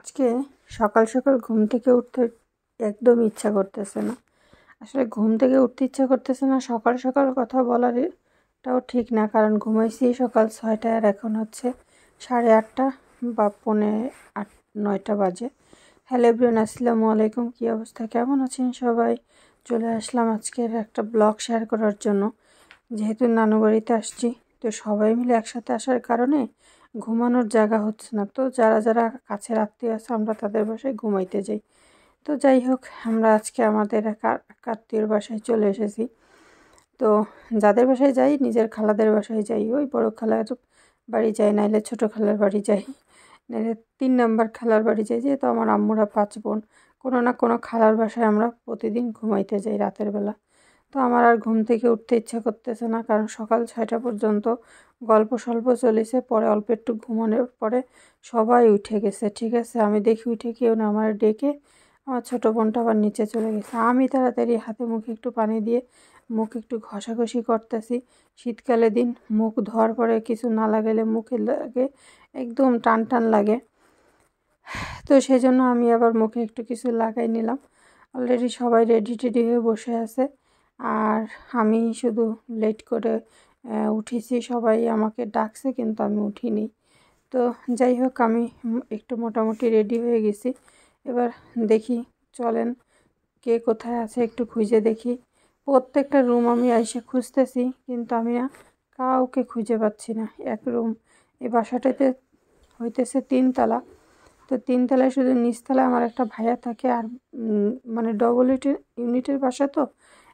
আজকে সকাল সকাল ঘুম থেকে উঠতে একদম ইচ্ছা করতেছে না। আসলে ঘুম থেকে উঠতে ইচ্ছা করতেছে না, সকাল সকাল কথা বলার এটাও ঠিক না, কারণ ঘুমাইছি সকাল 6টায় আর এখন হচ্ছে 8:30 বা 8:45 বাজে। হ্যালো এভরিওয়ান, আসসালামু আলাইকুম। কী অবস্থা, কেমন আছেন সবাই? চলে আসলাম আজকের একটা ব্লগ শেয়ার করার জন্য। যেহেতু নানু বাড়িতে আসছি, তো সবাই মিলে একসাথে আসার কারণে ঘুমানোর জায়গা হচ্ছে না। তো যারা যারা কাছের আত্মীয় আছে আমরা তাদের বাসায় ঘুমাইতে যাই। তো যাই হোক, আমরা আজকে আমাদের এক আত্মীয়র বাসায় চলে এসেছি। তো যাদের বাসায় যাই, নিজের খালাদের বাসায় যাই, ওই বড় খালার বাড়ি যাই, নাইলে ছোটো খালার বাড়ি যাই, নাইলে 3 নম্বর খালার বাড়ি যাই। যেহেতু আমার আম্মুরা 5 বোন, কোনো না কোনো খালার বাসায় আমরা প্রতিদিন ঘুমাইতে যাই রাতের বেলা। তো আমার আর ঘুম থেকে উঠতে ইচ্ছা করতেছে না, কারণ সকাল 6টা পর্যন্ত গল্প স্বল্প চলেছে। পরে অল্প একটু ঘুমানোর পরে সবাই উঠে গেছে। ঠিক আছে, আমি দেখি উঠে কেউ না, আমার ডেকে আমার ছোটো বোনটা আবার নিচে চলে গেছে। আমি তাড়াতাড়ি হাতে মুখে একটু পানি দিয়ে মুখ একটু ঘষাঘষি করতেছি। শীতকালে দিন মুখ ধোয়ার পরে কিছু না লাগালে মুখে লাগে একদম টান টান লাগে। তো সেই জন্য আমি আবার মুখে একটু কিছু লাগাই নিলাম। অলরেডি সবাই রেডি টেডি হয়ে বসে আছে, আর আমি শুধু লেট করে উঠেছি। সবাই আমাকে ডাকছে কিন্তু আমি উঠিনি। তো যাই হোক, আমি একটু মোটামুটি রেডি হয়ে গেছি। এবার দেখি, চলেন কে কোথায় আছে একটু খুঁজে দেখি। প্রত্যেকটা রুম আমি এসে খুঁজতেছি, কিন্তু আমি না কাউকে খুঁজে পাচ্ছি না। এক রুম, এই বাসাটাতে হইতেছে 3 তলা। তো 3 তলায় শুধু নিচতলায় আমার একটা ভাইয়া থাকে, আর মানে ডবল ইউনিটের বাসা। তো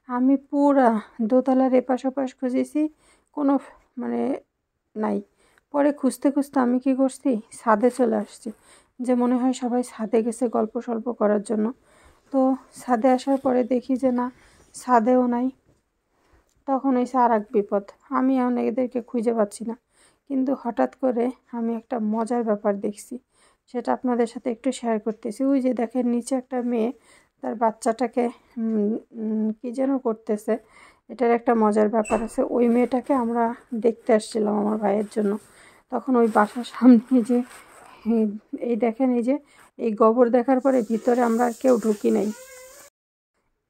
আমি পুরা দোতলার এপাশ ওপাশ খুঁজেছি, কোনো মানে নাই। পরে খুঁজতে খুঁজতে আমি কি করছি, ছাদে চলে আসছি, যে মনে হয় সবাই ছাদে গেছে গল্প সল্প করার জন্য। তো ছাদে আসার পরে দেখি যে না, ছাদেও নাই। তখন হয়েছে আর এক বিপদ, আমি এখন এদেরকে খুঁজে পাচ্ছি না। কিন্তু হঠাৎ করে আমি একটা মজার ব্যাপার দেখছি, সেটা আপনাদের সাথে একটু শেয়ার করতেছি। ওই যে দেখেন, নিচে একটা মেয়ে তার বাচ্চাটাকে কী যেন করতেছে। এটার একটা মজার ব্যাপার আছে। ওই মেয়েটাকে আমরা দেখতে আসছিলাম আমার ভাইয়ের জন্য। তখন ওই বাসার সামনে যে এই দেখেন, এই যে এই গোবর দেখার পরে ভিতরে আমরা আর কেউ ঢুকি নাই।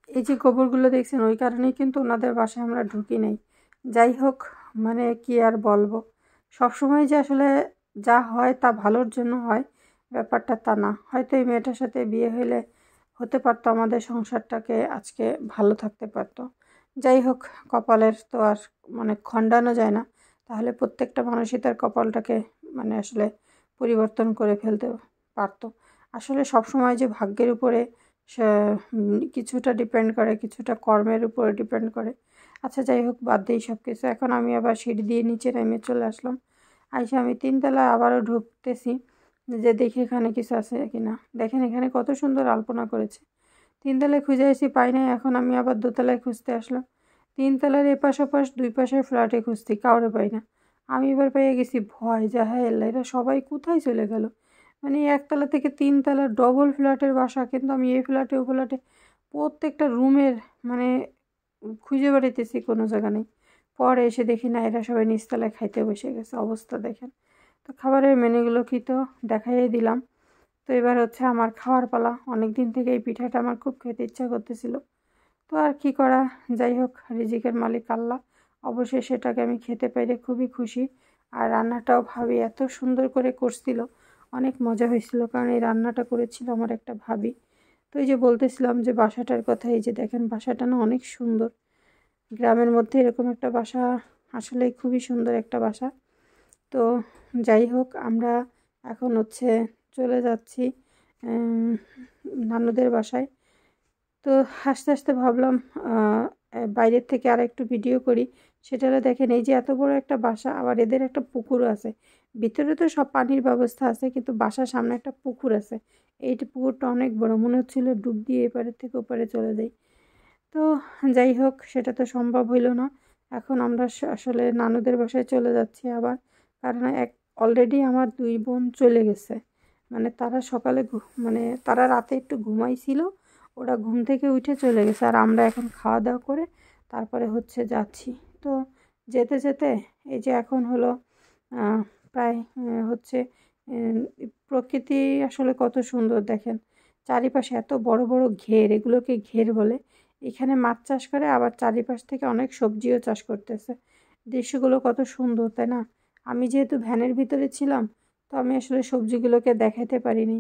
এই যে গোবরগুলো দেখছেন, ওই কারণেই কিন্তু ওনাদের বাসায় আমরা ঢুকি নাই। যাই হোক, মানে কি আর বলবো, সবসময় যে আসলে যা হয় তা ভালোর জন্য হয় ব্যাপারটা তা না। হয়তো এই মেয়েটার সাথে বিয়ে হলে হতে পারতো আমাদের সংসারটাকে আজকে ভালো থাকতে পারতো। যাই হোক, কপালের তো আর মানে খণ্ডানো যায় না। তাহলে প্রত্যেকটা মানুষই তার কপালটাকে মানে আসলে পরিবর্তন করে ফেলতে পারতো। আসলে সবসময় যে ভাগ্যের উপরে সে কিছুটা ডিপেন্ড করে, কিছুটা কর্মের উপরে ডিপেন্ড করে। আচ্ছা যাই হোক, বাদ দিই সব কিছু। এখন আমি আবার সিঁড়ি দিয়ে নিচে নেমে চলে আসলাম। আইসা আমি 3 তলায় আবারও ঢুকতেছি, যে দেখি এখানে কিছু আছে কিনা। দেখেন এখানে কত সুন্দর আলপনা করেছে। 3 তলায় খুঁজে আসি, পাই নাই। এখন আমি আবার 2তলায় খুঁজতে আসলাম। 3 তলার এপাশ ওপাশ 2 পাশের ফ্ল্যাটে খুঁজছি, কাউরে পাই না। আমি এবার পেয়ে গেছি ভয়, যা হ্যাঁ এল্লা, এরা সবাই কোথায় চলে গেল। মানে 1তলা থেকে 3তলা ডবল ফ্ল্যাটের বাসা, কিন্তু আমি এই ফ্ল্যাটে ও ফ্ল্যাটে প্রত্যেকটা রুমের মানে খুঁজে বেড়াইতেছি, কোনো জায়গা নেই। পরে এসে দেখি না, এরা সবাই নিচতলায় খাইতে বসে গেছে। অবস্থা দেখেন। তো খাবারের মেনুগুলো কি তো দেখাইয়ে দিলাম। তো এবার হচ্ছে আমার খাওয়ার পালা। অনেক দিন থেকে এই পিঠাটা আমার খুব খেতে ইচ্ছা করতেছিল। তো আর কি করা, যাই হোক, রিজিকের মালিক আল্লাহ। অবশ্যই সেটাকে আমি খেতে পেরে খুবই খুশি। আর রান্নাটাও ভাবি এত সুন্দর করে করছিল, অনেক মজা হয়েছিল, কারণ এই রান্নাটা করেছিল আমার একটা ভাবি। তো এই যে বলতেছিলাম যে বাসাটার কথা, এই যে দেখেন বাসাটা না অনেক সুন্দর। গ্রামের মধ্যে এরকম একটা বাসা আসলেই খুবই সুন্দর একটা বাসা। তো যাই হোক, আমরা এখন হচ্ছে চলে যাচ্ছি নানুদের বাসায়। তো আস্তে আস্তে ভাবলাম বাইরের থেকে আর একটু ভিডিও করি। সেটা হলো দেখেন, এই যে এত বড় একটা বাসা, আবার এদের একটা পুকুরও আছে। ভিতরে তো সব পানির ব্যবস্থা আছে, কিন্তু বাসার সামনে একটা পুকুর আছে। এইটা পুকুরটা অনেক বড়, মনে হচ্ছিল ডুব দিয়ে এপারের থেকে ওপারে চলে যাই। তো যাই হোক, সেটা তো সম্ভব হইল না। এখন আমরা আসলে নানুদের বাসায় চলে যাচ্ছি আবার, কারণ অলরেডি আমার 2 বোন চলে গেছে। মানে তারা সকালে মানে তারা রাতে একটু ঘুমাইছিল, ওরা ঘুম থেকে উঠে চলে গেছে। আর আমরা এখন খাওয়া দাওয়া করে তারপরে হচ্ছে যাচ্ছি। তো যেতে যেতে এই যে এখন হলো প্রায় হচ্ছে প্রকৃতি আসলে কত সুন্দর দেখেন, চারিপাশে এত বড় বড় ঘের, এগুলোকে ঘের বলে। এখানে মাছ চাষ করে, আবার চারিপাশ থেকে অনেক সবজিও চাষ করতেছে। দৃশ্যগুলো কত সুন্দর, তাই না? আমি যেহেতু ভ্যানের ভিতরে ছিলাম, তো আমি আসলে সবজিগুলোকে দেখাতে পারিনি।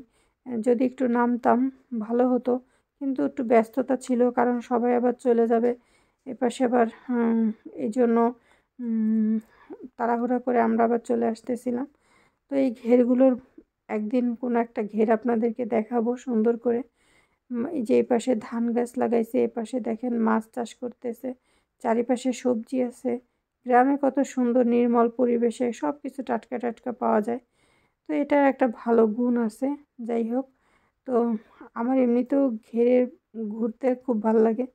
যদি একটু নামতাম ভালো হতো, কিন্তু একটু ব্যস্ততা ছিল, কারণ সবাই আবার চলে যাবে এপাশে আবার। এই জন্য তাড়াহুড়া করে আমরা আবার চলে আসতেছিলাম। তো এই ঘেরগুলোর একদিন কোনো একটা ঘের আপনাদেরকে দেখাবো সুন্দর করে। এই যে এই পাশে ধান গাছ লাগাইছে, এ পাশে দেখেন মাছ চাষ করতেছে, চারিপাশে সবজি আছে। গ্রামে কত সুন্দর নির্মল পরিবেশে সব কিছু টাটকা টাটকা পাওয়া যায়। তো এটার একটা ভালো গুণ আছে। যাই হোক, তো আমার এমনিতেও ঘেরে ঘুরতে খুব ভালো লাগে,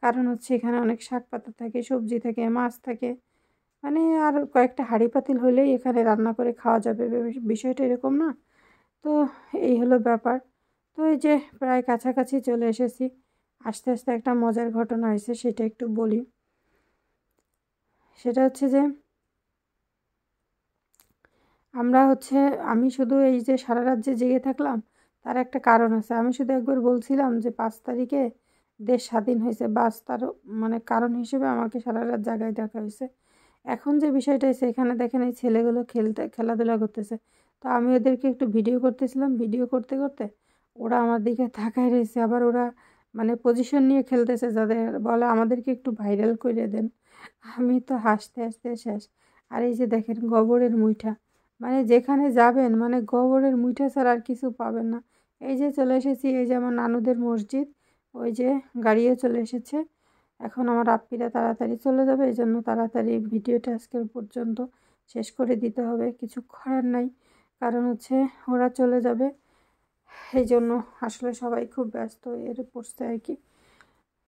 কারণ হচ্ছে এখানে অনেক শাক পাতা থাকে, সবজি থাকে, মাছ থাকে। মানে আর কয়েকটা হাঁড়ি পাতিল হলেই এখানে রান্না করে খাওয়া যাবে, বিষয়টা এরকম না? তো এই হলো ব্যাপার। তো এই যে প্রায় কাছাকাছি চলে এসেছি, আস্তে আস্তে একটা মজার ঘটনা হয়েছে, সেটা একটু বলি। সেটা হচ্ছে যে আমরা হচ্ছে, আমি শুধু এই যে সারা রাত যে জেগে থাকলাম, তার একটা কারণ আছে। আমি শুধু একবার বলছিলাম যে 5 তারিখে দেশ স্বাধীন হয়েছে, বাস, তার মানে কারণ হিসেবে আমাকে সারা রাত জাগায় রাখা হয়েছে। এখন যে বিষয়টা হয়েছে, এখানে দেখেন এই ছেলেগুলো খেলাধুলা করতেছে। তো আমি ওদেরকে একটু ভিডিও করতেছিলাম, ভিডিও করতে করতে ওরা আমার দিকে তাকায় রয়েছে, আবার ওরা মানে পজিশন নিয়ে খেলতেছে, যাদের বলে আমাদেরকে একটু ভাইরাল করে দেন। আমি তো হাসতে হাসতে শেষ। আর এই যে দেখেন গোবরের মুইঠা, মানে যেখানে যাবেন মানে গোবরের মুইঠা ছাড়া আর কিছু পাবেন না। এই যে চলে এসেছি, এই যে আমার নানুদের মসজিদ, ওই যে গাড়িও চলে এসেছে। এখন আমার আপ্পীরা তাড়াতাড়ি চলে যাবে, এই জন্য তাড়াতাড়ি ভিডিওটা আজকের পর্যন্ত শেষ করে দিতে হবে, কিছু করার নাই। কারণ হচ্ছে ওরা চলে যাবে, এই জন্য আসলে সবাই খুব ব্যস্ত এর পড়ছে আর কি।